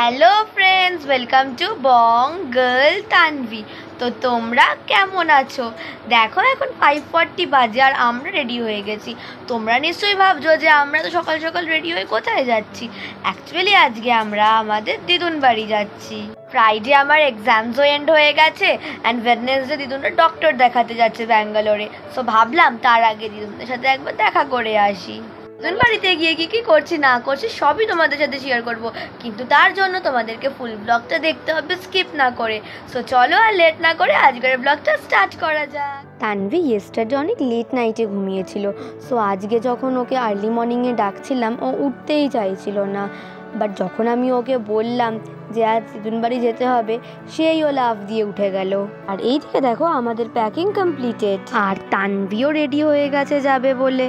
Hello friends, welcome to Bong girl Tanvi. তো তোমরা কেমন আছো? দেখো এখন 5:40 বাজে আর আমরা রেডি হয়ে গেছি। তোমরা নিশ্চয়ই ভাবছো যে আমরা তো সকাল সকাল রেডি হয়ে কোথায় যাচ্ছি। অ্যাকচুয়ালি আজকে আমরা আমাদের দিদুন বাড়ি যাচ্ছি। ফ্রাইডে আমার এক্সামসও এন্ড হয়ে গেছে অ্যান্ড ওয়েডনেসডে দিদুনটা ডক্টর দেখাতে যাচ্ছে ব্যাঙ্গালোরে। সো ভাবলাম তার আগে দিদুনদের সাথে একবার দেখা করে আসি। দিদুন বাড়িতে গিয়ে কি করছি না করছি সবই তোমাদের সাথে শেয়ার করব, কিন্তু তার জন্য তোমাদেরকে ফুল ব্লগটা দেখতে হবে স্কিপ না করে। সো চলো আর লেট না করে আজকের ব্লগটা স্টার্ট করা যাক। তানভি ইয়েস্টারডে অনেক লেট নাইটে ঘুমিয়েছিল। সো আজকে যখন ওকে আর্লি মর্নিংয়ে ডাকছিলাম ও উঠতেই চাইছিল না। বাট যখন আমি ওকে বললাম যে আজ দিদুন বাড়ি যেতে হবে, সেই ও লাফ দিয়ে উঠে গেল। আর এইদিকে দেখো আমাদের প্যাকিং কমপ্লিটেড আর তানভিও রেডি হয়ে গেছে যাবে বলে।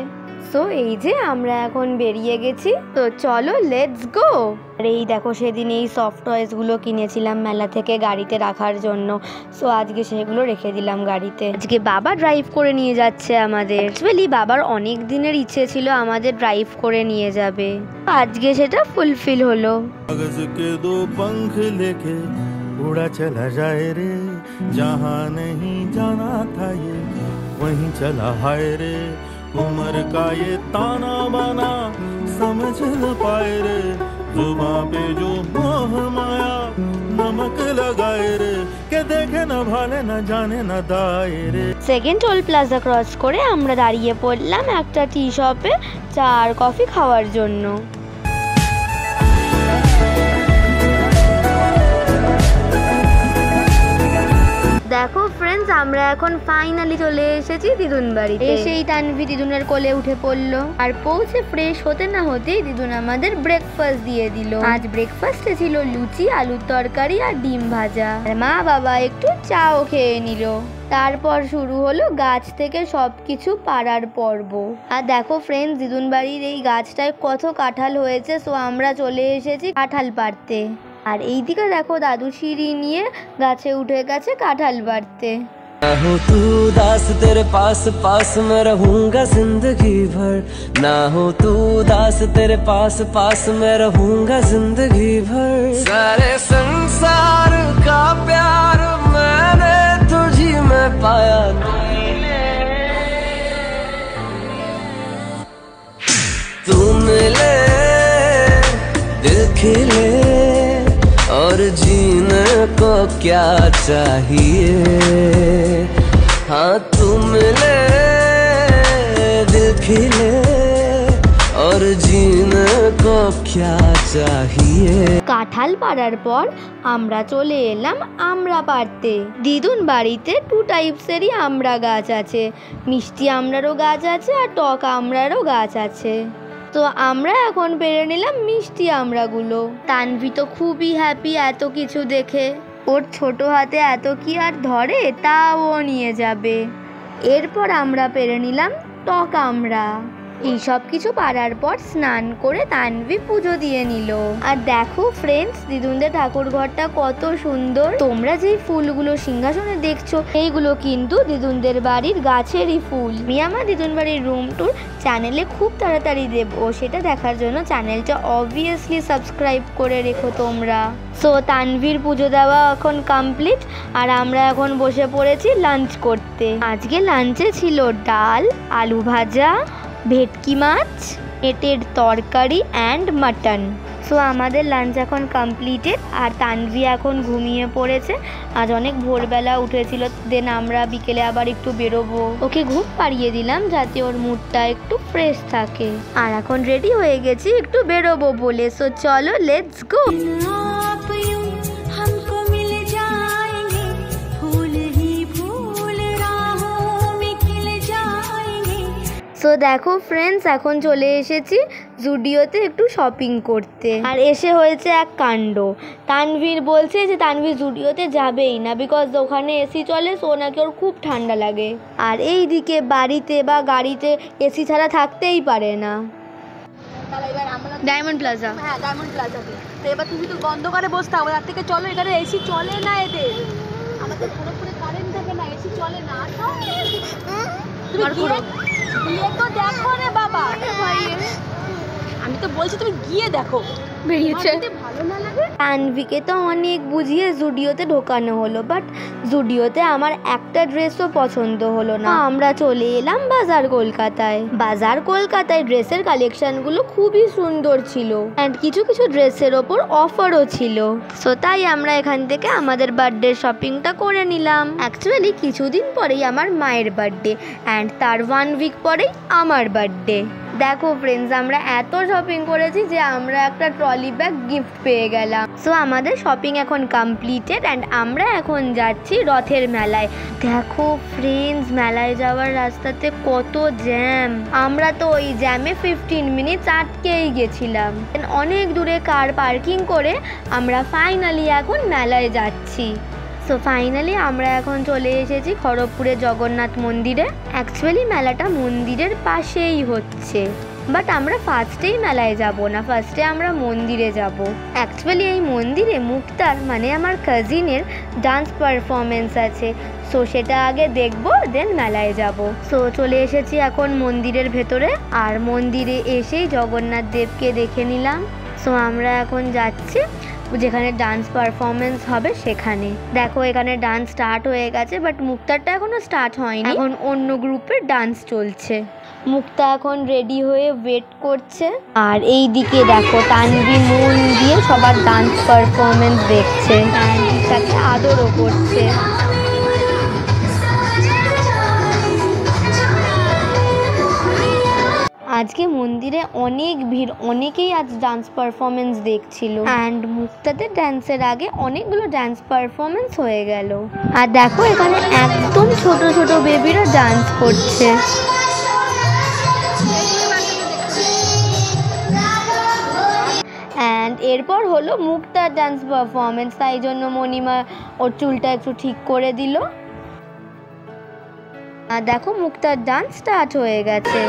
সো এই যে আমরা এখন বেরিয়ে গেছি, তো চলো লেটস গো। আর এই দেখো সেদিন এই সফট টয়েসগুলো কিনেছিলাম মেলা থেকে গাড়িতে রাখার জন্য। সো আজকে সেগুলো রেখে দিলাম গাড়িতে। আজকে বাবা ড্রাইভ করে নিয়ে যাচ্ছে আমাদের। অ্যাকচুয়ালি বাবার অনেক দিনের ইচ্ছে ছিল আমাদের ড্রাইভ করে নিয়ে যাবে, আজকে সেটা ফুলফিল হলো। कागज के दो पंख लेके उड़ा चला जाए रे, जहाँ नहीं जाना था ये वहीं चला हाय रे। उम्र का ये ताना बाना समझ न पाए रे, जुबां पे जो मोह माया नमक लगाए रे, के देखे न भाले न जाने न दाए रे। সেকেন্ড টোল প্লাজা ক্রস করে আমরা দাঁড়িয়ে পড়লাম একটা টি শপে চা আর কফি খাওয়ার জন্য। দেখো ফ্রেন্ডস, আমরা এখন ফাইনালি চলে এসেছি দিদুন বাড়িতে। এসেই তানভি দিদুনের কোলে উঠে পড়লো আর পৌঁছে ফ্রেশ হতে না হতেই দিদুন আমাদের ব্রেকফাস্ট দিয়ে দিল। আজ ব্রেকফাস্টে ছিল লুচি, আলুর তরকারি আর ডিম ভাজা। আর মা বাবা একটু চাও খেয়ে নিল। তারপর শুরু হলো গাছ থেকে সবকিছু পাড়ার পর্ব। আর দেখো ফ্রেন্ডস, দিদুন বাড়ির এই গাছটায় কত কাঁঠাল হয়েছে। সো আমরা চলে এসেছি কাঁঠাল পাড়তে। আর এইদিকে দেখো দাদু সিঁড়ি নিয়ে গাছে উঠে গেছে কাঁঠাল পাড়তে। ना हो तू दास तेरे पास पास मैं रहूंगा जिंदगी भर, ना हो तू दास तेरे पास पास मैं रहूंगा जिंदगी भर। सारे संसार का प्यार मैंने तुझी में पाया, तू मिले दिल खिले और जीने को क्या चाहिए। हाँ तुम मिले दिल खिले और जीने को क्या चाहिए। কাঁঠাল পাড়ার পর আমরা চলে এলাম আমড়া পাড়তে। দিদুন বাড়িতে 2 টাইপসেরই আমড়া গাছ আছে, মিষ্টি আমড়ারও গাছ আছে আর টক আমড়ারও গাছ আছে। তো আমরা এখন পেরে নিলাম মিষ্টি আমড়াগুলো। তানভি তো খুবই হ্যাপি এত কিছু দেখে। ওর ছোট হাতে এত কি আর ধরে, তাও ও নিয়ে যাবে। এরপর আমরা পেরে নিলাম টক আমড়া। এই সব কিছু পাড়ার পর স্নান করে তানভি পুজো দিয়ে নিল। আর দেখো ফ্রেন্ডস, দিদুনদের ঠাকুর ঘরটা কত সুন্দর। তোমরা যেই ফুলগুলো সিংহাসনে দেখছো এইগুলো কিন্তু দিদুনদের বাড়ির গাছেরই ফুল। আমি আমার দিদুন বাড়ির রুম ট্যুর চ্যানেলে খুব তাড়াতাড়ি দেব, ও সেটা দেখার জন্য চ্যানেলটা অবভিয়াসলি সাবস্ক্রাইব করে রেখো তোমরা। সো তানভির পুজো দেওয়া এখন কমপ্লিট আর আমরা এখন বসে পড়েছি লাঞ্চ করতে। আজকে লাঞ্চে ছিল ডাল, আলু ভাজা, ভেটকি মাছ, এঁটের তরকারি অ্যান্ড মাটন। সো আমাদের লাঞ্চ এখন কমপ্লিটেড আর তানভি এখন ঘুমিয়ে পড়েছে। আজ অনেক ভোরবেলা উঠেছিল, দেন আমরা বিকেলে আবার একটু বেরোবো। ওকে ঘুম পাড়িয়ে দিলাম যাতে ওর মুডটা একটু ফ্রেশ থাকে। আর এখন রেডি হয়ে গেছি একটু বেরোবো বলে। সো চলো লেটস গো। তো দেখো ফ্রেন্ডস, এখন চলে এসেছি জুডিওতে একটু শপিং করতে। আর এসে হয়েছে এক কাণ্ড। তানভীর বলছে যে তানভীর জুডিওতে যাবেই না, বিকজ ওখানে এসি চলে, সো নাকি ওর খুব ঠান্ডা লাগে। আর এই দিকে বাড়িতে বা গাড়িতে এসি ছাড়া থাকতেই পারে না। ডায়মন্ড প্লাজা, হ্যাঁ ডায়মন্ড প্লাজাতে। তো এবার তুমি তো বন্ধ করে বসতে হবে, তার থেকে চলো এখানে এসি চলে না, এদের আমাদের খড়গপুরে কারেন্ট থাকে না, এসি চলে না। তুমি তো দেখো রে বাবা, আমি তো বলছি তুমি গিয়ে দেখো। বেরিয়েছে। তানভিকে তো অনেক বুঝিয়ে জুডিওতে ঢোকানো হলো, বাট জুডিওতে আমার একটা ড্রেসও পছন্দ হলো না। আমরা চলে এলাম বাজার কলকাতায়। বাজার কলকাতায় ড্রেসের কালেকশনগুলো খুবই সুন্দর ছিল অ্যান্ড কিছু কিছু ড্রেসের ওপর অফারও ছিল। সো তাই আমরা এখান থেকে আমাদের বার্থডে শপিংটা করে নিলাম। অ্যাকচুয়ালি কিছুদিন পরেই আমার মায়ের বার্থডে অ্যান্ড তার 1 উইক পরেই আমার বার্থডে। দেখো ফ্রেন্ডস, আমরা এত শপিং করেছি যে আমরা একটা ট্রলি ব্যাগ গিফট পেয়ে গেলাম। সো আমাদের শপিং এখন কমপ্লিটেড অ্যান্ড আমরা এখন যাচ্ছি রথের মেলায়। দেখো ফ্রেন্ডস, মেলায় যাওয়ার রাস্তাতে কত জ্যাম। আমরা তো ওই জ্যামে 15 মিনিটস আটকেই গেছিলাম। অনেক দূরে কার পার্কিং করে আমরা ফাইনালি এখন মেলায় যাচ্ছি। সো ফাইনালি আমরা এখন চলে এসেছি খড়গপুরের জগন্নাথ মন্দিরে। অ্যাকচুয়ালি মেলাটা মন্দিরের পাশেই হচ্ছে, বাট আমরা ফার্স্টেই মেলায় যাব না, ফার্স্টে আমরা মন্দিরে যাব। অ্যাকচুয়ালি এই মন্দিরে মুক্তার মানে আমার কাজিনের ডান্স পারফরমেন্স আছে, সো সেটা আগে দেখবো, দেন মেলায় যাব। সো চলে এসেছি এখন মন্দিরের ভেতরে, আর মন্দিরে এসেই জগন্নাথ দেবকে দেখে নিলাম। সো আমরা এখন যাচ্ছি যেখানে ডান্স পারফরমেন্স হবে সেখানে। দেখো এখানে ডান্স স্টার্ট হয়ে গেছে, বাট মুক্তারটা এখনো স্টার্ট হয়নি, এখন অন্য গ্রুপের ডান্স চলছে। মুক্তা এখন রেডি হয়ে ওয়েট করছে, আর এই দিকে দেখো তানভি মন দিয়ে সবার ডান্স পারফরমেন্স দেখছে, তাকে আদরও করছে। আজকে মন্দিরে অনেক ভিড়, অনেকেই আজ ডান্স পারফরমেন্স দেখছিল অ্যান্ড মুক্তাদের ড্যান্সের আগে অনেকগুলো ডান্স পারফরমেন্স হয়ে গেল। আর দেখো এখানে একদম ছোট ছোট বেবিরা ডান্স করছে। অ্যান্ড এরপর হলো মুক্তার ডান্স পারফরমেন্স, তাই জন্য মণিমা ওর চুলটা একটু ঠিক করে দিল। আর দেখো মুক্তার ডান্স স্টার্ট হয়ে গেছে।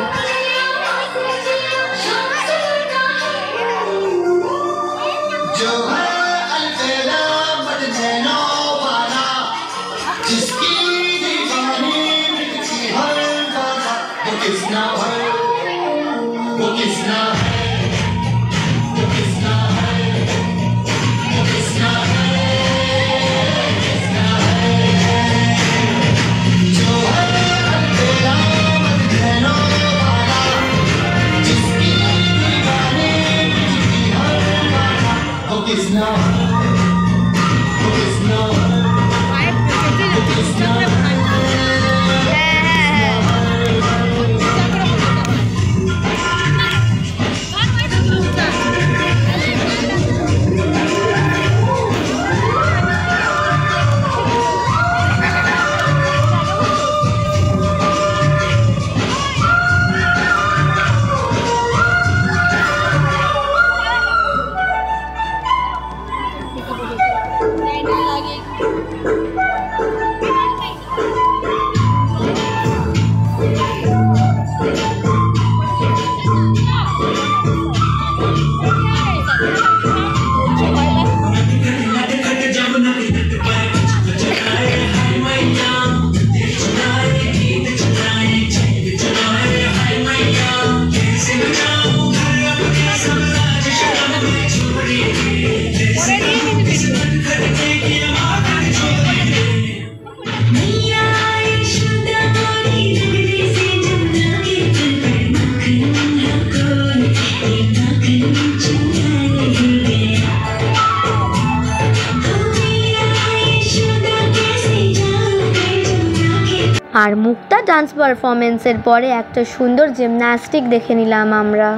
আর মুক্তা ডান্স পারফরমেন্সের পরে একটা সুন্দর জিমন্যাস্টিক দেখে নিলাম আমরা।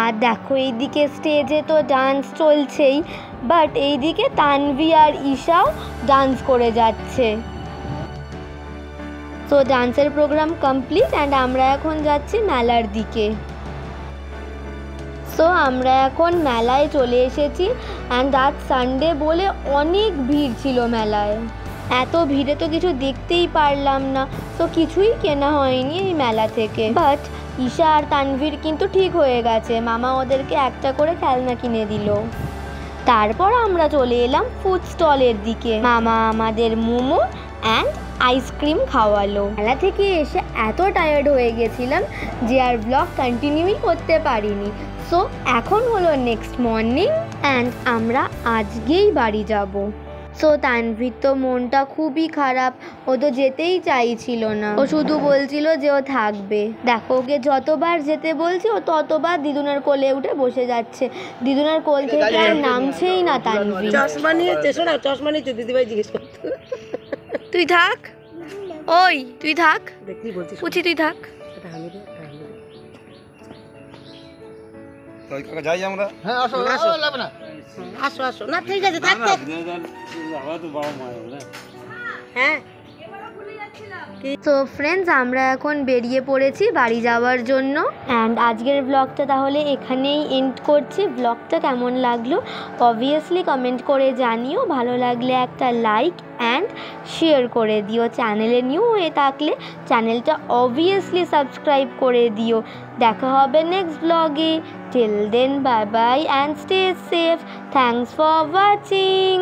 আর দেখো এইদিকে স্টেজে তো ডান্স চলছেই, বাট এইদিকে তানভি আর ঈশাও ডান্স করে যাচ্ছে। তো ডান্সের প্রোগ্রাম কমপ্লিট অ্যান্ড আমরা এখন যাচ্ছি মেলার দিকে। সো আমরা এখন মেলায় চলে এসেছি অ্যান্ড আজ সানডে বলে অনেক ভিড় ছিল মেলায়। এত ভিড়ে তো কিছু দেখতেই পারলাম না, তো কিছুই কেনা হয়নি এই মেলা থেকে। বাট ঈশা আর তানভীর কিন্তু ঠিক হয়ে গেছে, মামা ওদেরকে একটা করে খেলনা কিনে দিল। তারপর আমরা চলে এলাম ফুড স্টলের দিকে। মামা আমাদের মোমো অ্যান্ড আইসক্রিম খাওয়ালো। মেলা থেকে এসে এত টায়ার্ড হয়ে গেছিলাম যে আর ব্লগ কন্টিনিউই করতে পারিনি। সো এখন হলো নেক্সট মর্নিং অ্যান্ড আমরা আজকেই বাড়ি যাব। সো তানভীর তো মনটা খুবই খারাপ, ও তো যেতেই চাইছিল না, ও শুধু বলছিল যে ও থাকবে। দেখো ওকে যতবার যেতে বলছি ও ততবার দিদুনের কোলে উঠে বসে যাচ্ছে, দিদুনের কোল থেকে আর নামছেই না তানভীর। চশমা নিয়েছে, শোনা চশমা নিয়েছে, দিদিভাই জিজ্ঞেস করতো। তুই থাক, ওই তুই থাক, দেখি বলছিস পুচি তুই থাক। যাই আমরা। হ্যাঁ আসো আসো, আসো আসো, না ঠিক আছে থাক থাক। হ্যাঁ তো ফ্রেন্ডস আমরা এখন বেরিয়ে পড়েছি বাড়ি যাওয়ার জন্য অ্যান্ড আজকের ব্লগটা তাহলে এখানেই এন্ড করছি। ব্লগটা কেমন লাগলো অবভিয়াসলি কমেন্ট করে জানিও, ভালো লাগলে একটা লাইক অ্যান্ড শেয়ার করে দিও। চ্যানেলে নিউ হয়ে থাকলে চ্যানেলটা অবভিয়াসলি সাবস্ক্রাইব করে দিও। দেখা হবে নেক্সট ব্লগে। Till then bye bye and stay safe. Thanks for watching.